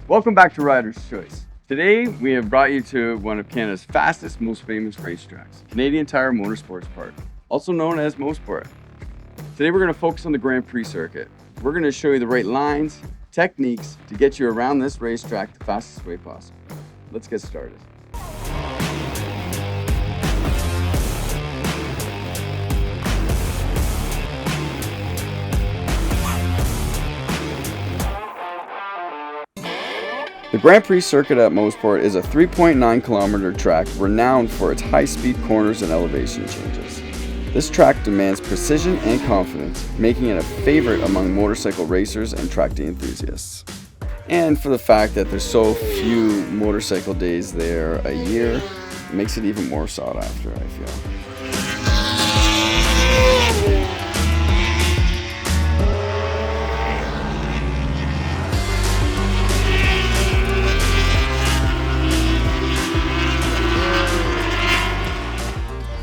Welcome back to Rider's Choice. Today we have brought you to one of Canada's fastest, most famous racetracks, Canadian Tire Motorsport Park, also known as Mosport. Today we're going to focus on the Grand Prix circuit. We're going to show you the right lines, techniques to get you around this racetrack the fastest way possible. Let's get started. The Grand Prix circuit at Mosport is a 3.9 kilometer track renowned for its high-speed corners and elevation changes. This track demands precision and confidence, making it a favorite among motorcycle racers and track day enthusiasts. And for the fact that there's so few motorcycle days there a year, it makes it even more sought after, I feel.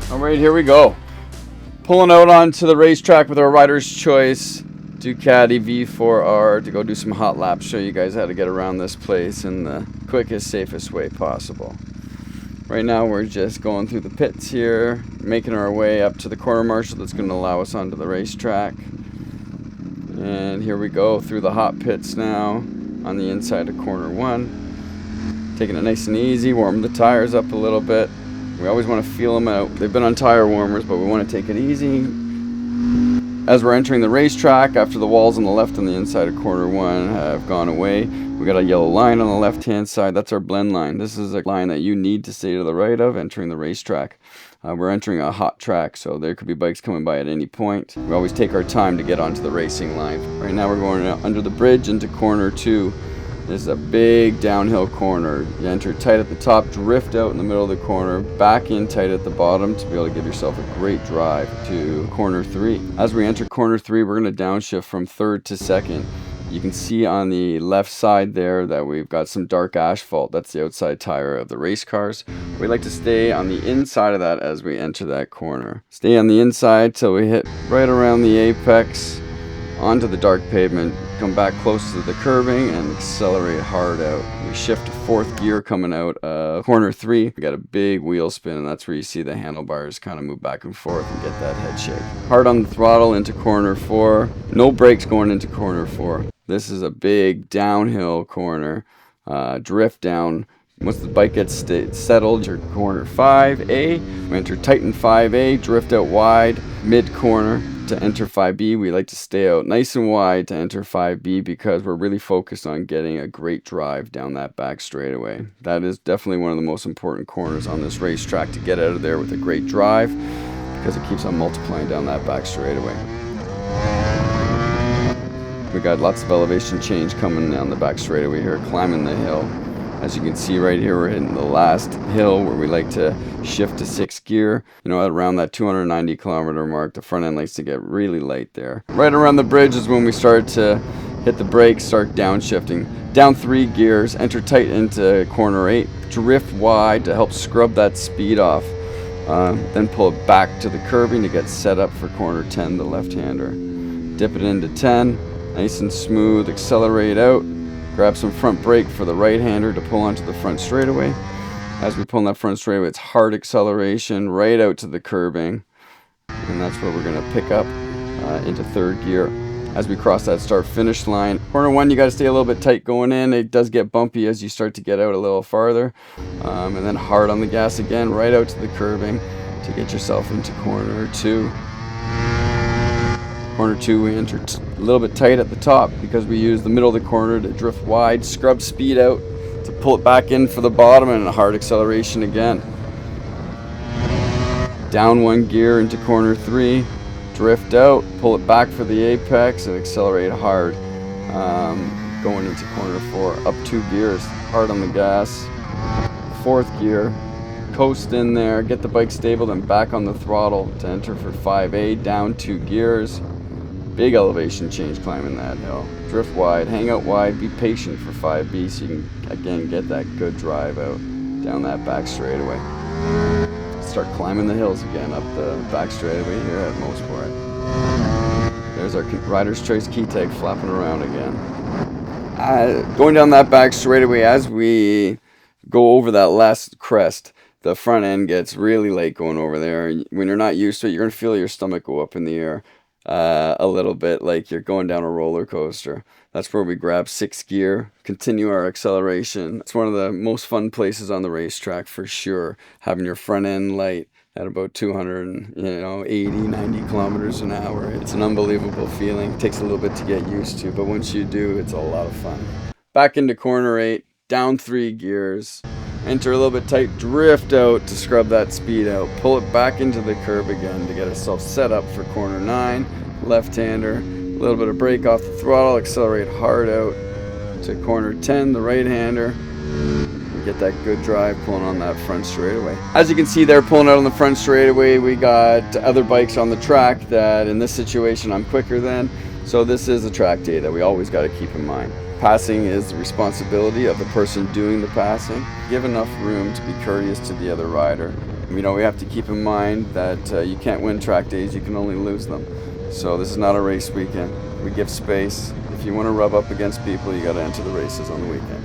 Alright, here we go. Pulling out onto the racetrack with our Rider's Choice Ducati V4R to go do some hot laps, show you guys how to get around this place in the quickest, safest way possible. Right now we're just going through the pits here, making our way up to the corner marshal that's going to allow us onto the racetrack. And here we go through the hot pits now on the inside of corner 1. Taking it nice and easy, warming the tires up a little bit. We always want to feel them out. They've been on tire warmers, but we want to take it easy. As we're entering the racetrack, after the walls on the left and the inside of corner 1 have gone away, we got a yellow line on the left-hand side. That's our blend line. This is a line that you need to stay to the right of entering the racetrack. We're entering a hot track, so there could be bikes coming by at any point. We always take our time to get onto the racing line. Right now we're going under the bridge into corner 2. This is a big downhill corner. You enter tight at the top, drift out in the middle of the corner, back in tight at the bottom to be able to give yourself a great drive to corner 3. As we enter corner 3, we're going to downshift from 3rd to 2nd. You can see on the left side there that we've got some dark asphalt. That's the outside tire of the race cars. We like to stay on the inside of that as we enter that corner. Stay on the inside till we hit right around the apex, onto the dark pavement, come back close to the curbing and accelerate hard out. We shift to 4th gear coming out of corner 3. We got a big wheel spin, and that's where you see the handlebars kind of move back and forth and get that head shake. Hard on the throttle into corner 4. No brakes going into corner 4. This is a big downhill corner. Drift down. Once the bike gets settled, you're corner 5A. We enter tight in 5A, drift out wide, mid-corner. To enter 5B, we like to stay out nice and wide to enter 5B because we're really focused on getting a great drive down that back straightaway. That is definitely one of the most important corners on this racetrack, to get out of there with a great drive because it keeps on multiplying down that back straightaway. We got lots of elevation change coming down the back straightaway here, climbing the hill. As you can see right here, we're hitting the last hill where we like to shift to 6th gear. You know, at around that 290 kilometer mark, the front end likes to get really light there. Right around the bridge is when we start to hit the brakes, start downshifting. Down 3 gears, enter tight into corner 8, drift wide to help scrub that speed off. Then pull it back to the curbing to get set up for corner 10, the left-hander. Dip it into 10, nice and smooth, accelerate out. Grab some front brake for the right-hander to pull onto the front straightaway. As we pull on that front straightaway, it's hard acceleration right out to the curbing. And that's where we're going to pick up into 3rd gear. As we cross that start-finish line. Corner 1, you got to stay a little bit tight going in. It does get bumpy as you start to get out a little farther. And then hard on the gas again, right out to the curbing to get yourself into corner 2. Corner 2, we enter a little bit tight at the top because we use the middle of the corner to drift wide, scrub speed out to pull it back in for the bottom, and a hard acceleration again. Down 1 gear into corner 3, drift out, pull it back for the apex, and accelerate hard. Going into corner 4, up 2 gears, hard on the gas. 4th gear, coast in there, get the bike stable, then back on the throttle to enter for 5A, down 2 gears. Big elevation change climbing that hill. Drift wide, hang out wide, be patient for 5B so you can again get that good drive out down that back straightaway. Start climbing the hills again up the back straightaway here at Mosport. There's our Rider's Choice key tag flapping around again. Going down that back straightaway, as we go over that last crest, the front end gets really late going over there. When you're not used to it, you're going to feel your stomach go up in the air a little bit, like you're going down a roller coaster. That's where we grab sixth gear, continue our acceleration. It's one of the most fun places on the racetrack for sure, having your front end light at about 280, 90 kilometers an hour. It's an unbelievable feeling. It takes a little bit to get used to, but once you do, it's a lot of fun. Back into corner 8, down 3 gears, enter a little bit tight, drift out to scrub that speed out, pull it back into the curb again to get ourselves set up for corner 9, left-hander, a little bit of brake off the throttle, accelerate hard out to corner 10, the right-hander. Get that good drive pulling on that front straightaway. As you can see there, pulling out on the front straightaway, we got other bikes on the track that in this situation I'm quicker than. So this is a track day that we always got to keep in mind. Passing is the responsibility of the person doing the passing. Give enough room to be courteous to the other rider. We have to keep in mind that you can't win track days, you can only lose them. So this is not a race weekend. We give space. If you want to rub up against people, you got to enter the races on the weekend.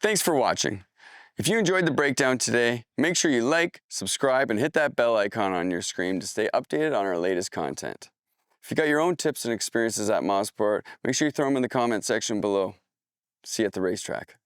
Thanks for watching. If you enjoyed the breakdown today, make sure you like, subscribe, and hit that bell icon on your screen to stay updated on our latest content. If you got your own tips and experiences at Mosport, make sure you throw them in the comment section below. See you at the racetrack.